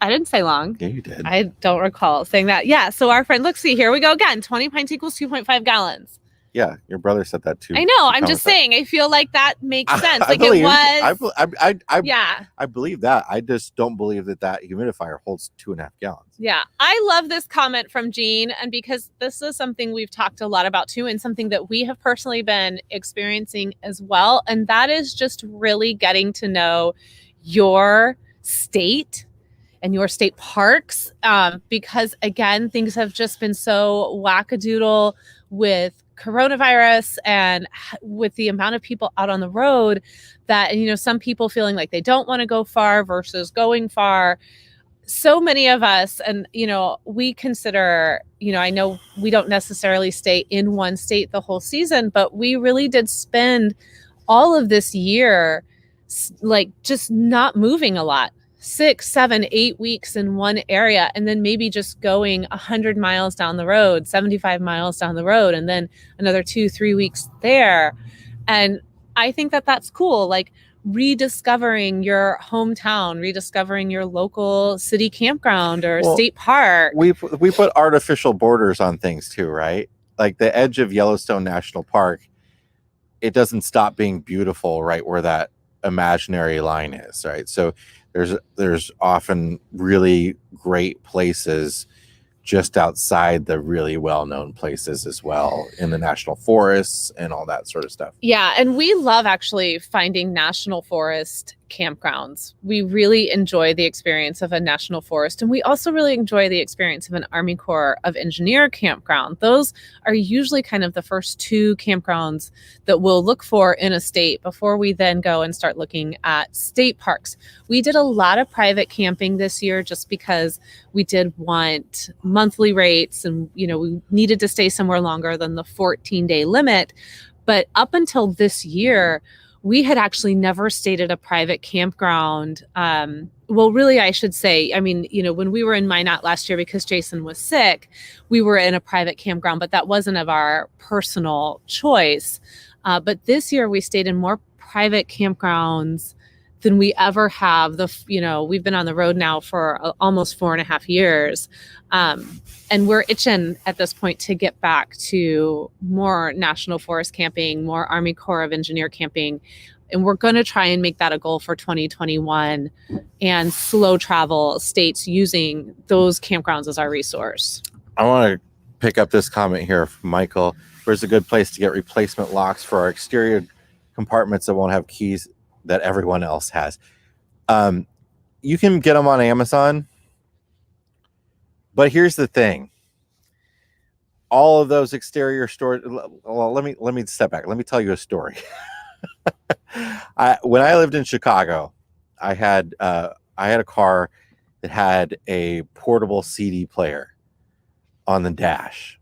I didn't say long. Yeah, you did. I don't recall saying that. Yeah. So our friend, look, see, here we go again. 20 pints equals 2.5 gallons. Yeah, your brother said that too. I know. I'm just saying. I feel like that makes sense. I Like believe, it was. yeah. I believe that. I just don't believe that humidifier holds 2.5 gallons. Yeah. I love this comment from Jean. And because this is something we've talked a lot about too, and something that we have personally been experiencing as well. And that is just really getting to know your state and your state parks. Because again, things have just been so wackadoodle with coronavirus and with the amount of people out on the road that, some people feeling like they don't want to go far versus going far. So many of us, and, we consider, I know we don't necessarily stay in one state the whole season, but we really did spend all of this year, like just not moving a lot. 6, 7, 8 weeks in one area, and then maybe just going 100 miles down the road, 75 miles down the road, and then another 2-3 weeks there. And I think that that's cool. Like rediscovering your hometown, rediscovering your local city campground or state park. We put artificial borders on things too, right? Like the edge of Yellowstone National Park, it doesn't stop being beautiful right where that imaginary line is, right? So there's often really great places just outside the really well-known places as well in the national forests and all that sort of stuff. Yeah, and we love actually finding national forest campgrounds. We really enjoy the experience of a national forest, and we also really enjoy the experience of an Army Corps of Engineer campground. Those are usually kind of the first 2 campgrounds that we'll look for in a state before we then go and start looking at state parks. We did a lot of private camping this year just because we did want monthly rates and, we needed to stay somewhere longer than the 14-day limit. But up until this year, we had actually never stayed at a private campground. Well, really, I should say, when we were in Minot last year, because Jason was sick, we were in a private campground, but that wasn't of our personal choice. But this year we stayed in more private campgrounds than we ever have. We've been on the road now for almost 4.5 years. And we're itching at this point to get back to more national forest camping, more Army Corps of Engineer camping. And we're going to try and make that a goal for 2021 and slow travel states using those campgrounds as our resource. I want to pick up this comment here from Michael. Where's a good place to get replacement locks for our exterior compartments that won't have keys that everyone else has? You can get them on Amazon. But here's the thing. All of those exterior stores, well, let me step back. Let me tell you a story. When I lived in Chicago, I had a car that had a portable CD player on the dash.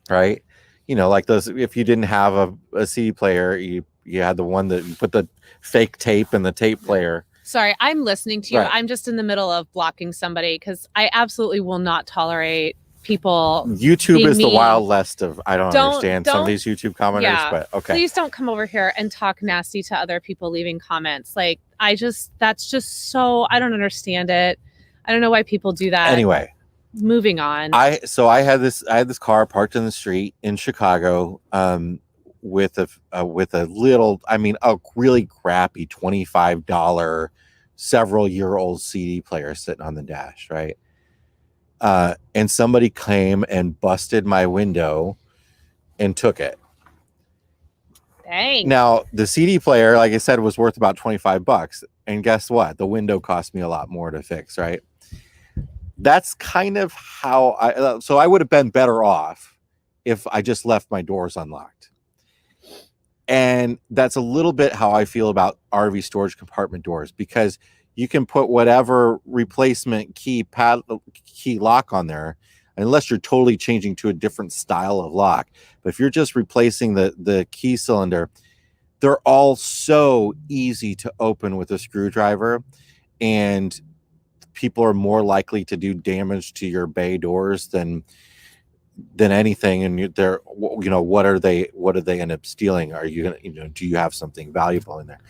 Right? Like those, if you didn't have a CD player, you had the one that you put the fake tape in the tape player. Sorry, I'm listening to you. Right. I'm just in the middle of blocking somebody because I absolutely will not tolerate people. YouTube is mean. The wild west of, I don't understand some of these YouTube commenters, but okay. Please don't come over here and talk nasty to other people leaving comments. Like, that's just so, I don't understand it. I don't know why people do that. Anyway. Moving on. I had this car parked in the street in Chicago, with a little, a really crappy $25 several-year-old CD player sitting on the dash, right? And somebody came and busted my window and took it. Dang. Now, the CD player, like I said, was worth about $25. And guess what? The window cost me a lot more to fix, right? That's kind of how so I would have been better off if I just left my doors unlocked. And that's a little bit how I feel about RV storage compartment doors, because you can put whatever replacement key lock on there, unless you're totally changing to a different style of lock. But if you're just replacing the key cylinder, they're all so easy to open with a screwdriver, and people are more likely to do damage to your bay doors than anything. And they're, what do they end up stealing? Are you gonna, do you have something valuable in there?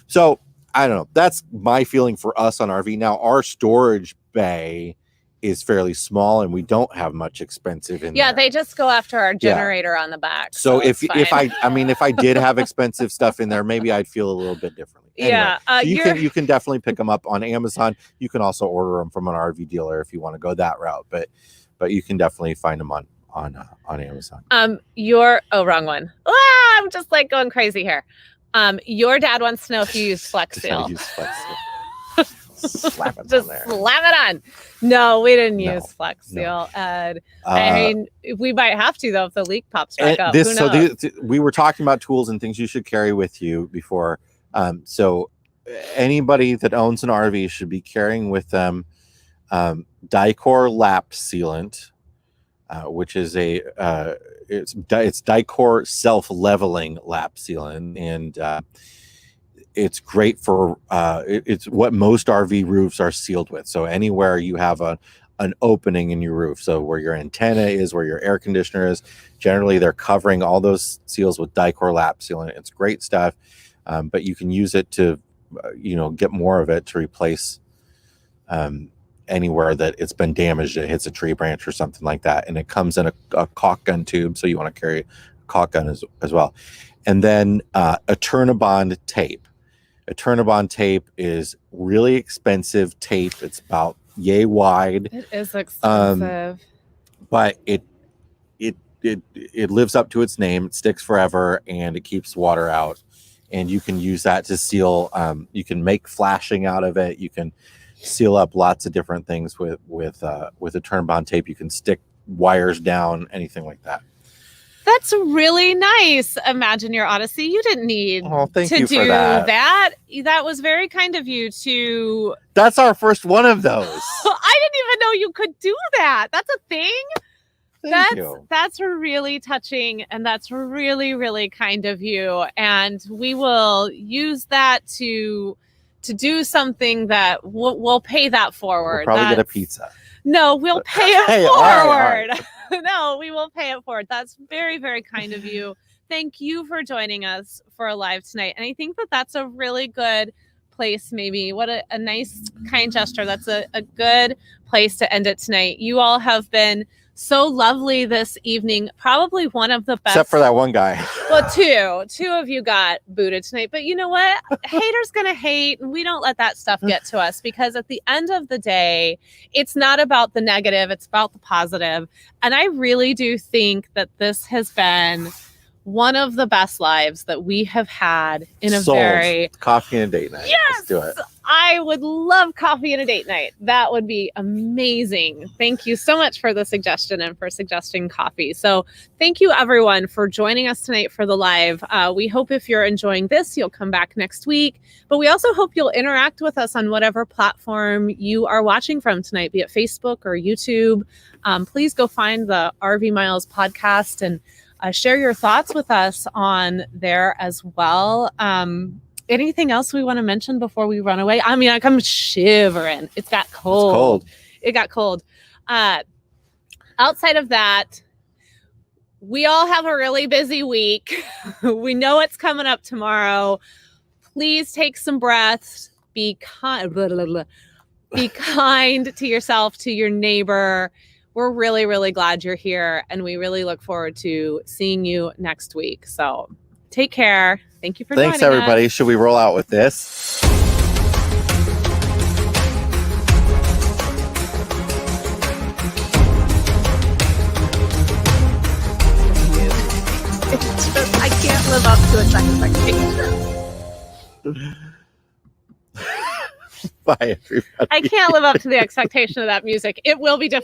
So I don't know. That's my feeling for us on RV. Now, our storage bay is fairly small, and we don't have much expensive in there. Yeah, they just go after our generator on the back. So if I did have expensive stuff in there, maybe I'd feel a little bit differently. Anyway, yeah, so you can definitely pick them up on Amazon. You can also order them from an RV dealer if you want to go that route. But you can definitely find them on Amazon. Wrong one. I'm just like going crazy here. Your dad wants to know if you use Flex Seal. Slap it just on there. Slap it on. No, we didn't use Flex Seal, Ed. I mean, we might have to though if the leak pops back up. Who knows? We were talking about tools and things you should carry with you before. So anybody that owns an RV should be carrying with them Dicor lap sealant, which is it's Dicor self-leveling lap sealant, and it's great for it's what most RV roofs are sealed with. So anywhere you have an opening in your roof, so where your antenna is, where your air conditioner is, generally they're covering all those seals with Dicor lap sealant. It's great stuff, but you can use it to get more of it to replace anywhere that it's been damaged. It hits a tree branch or something like that, and it comes in a caulk gun tube, so you want to carry a caulk gun as well. And then a Turnabond tape. A Turnabond tape is really expensive tape. It's about yay wide. It is expensive, but it lives up to its name. It sticks forever, and it keeps water out. And you can use that to seal. You can make flashing out of it. You can seal up lots of different things with a Turnabond tape. You can stick wires down, anything like that. That's really nice. Imagine your Odyssey. You didn't need to do that. That was very kind of you to. That's our first one of those. I didn't even know you could do that. That's a thing. Thank you. That's really touching, and that's really, really kind of you. And we will use that to do something that we'll pay that forward. We'll probably get a pizza. No, we'll pay it forward. All right. No, we will pay it forward. That's very, very kind of you. Thank you for joining us for a live tonight. And I think that's a really good place, maybe. What a nice, kind gesture. That's a good place to end it tonight. You all have been so lovely this evening. Probably one of the best. Except for that one guy. Well, two of you got booted tonight. But you know what? Haters gonna hate, and we don't let that stuff get to us, because at the end of the day, it's not about the negative, it's about the positive. And I really do think that this has been one of the best lives that we have had in a very coffee and a date night. Yes, let's do it. I would love coffee and a date night. That would be amazing. Thank you so much for the suggestion and for suggesting coffee. So thank you everyone for joining us tonight for the live. We hope if you're enjoying this, you'll come back next week, but we also hope you'll interact with us on whatever platform you are watching from tonight, be it Facebook or YouTube. Please go find the RV Miles podcast and share your thoughts with us on there as well. Anything else we want to mention before we run away? I mean, I'm shivering. It got cold. It got cold. Outside of that, we all have a really busy week. We know it's coming up tomorrow. Please take some breaths. Be kind. Be kind to yourself, to your neighbor. We're really, really glad you're here, and we really look forward to seeing you next week. So take care. Thank you for joining us. Thanks, everybody. Should we roll out with this? It's just, I can't live up to its expectation. Bye, everybody. I can't live up to the expectation of that music. It will be difficult.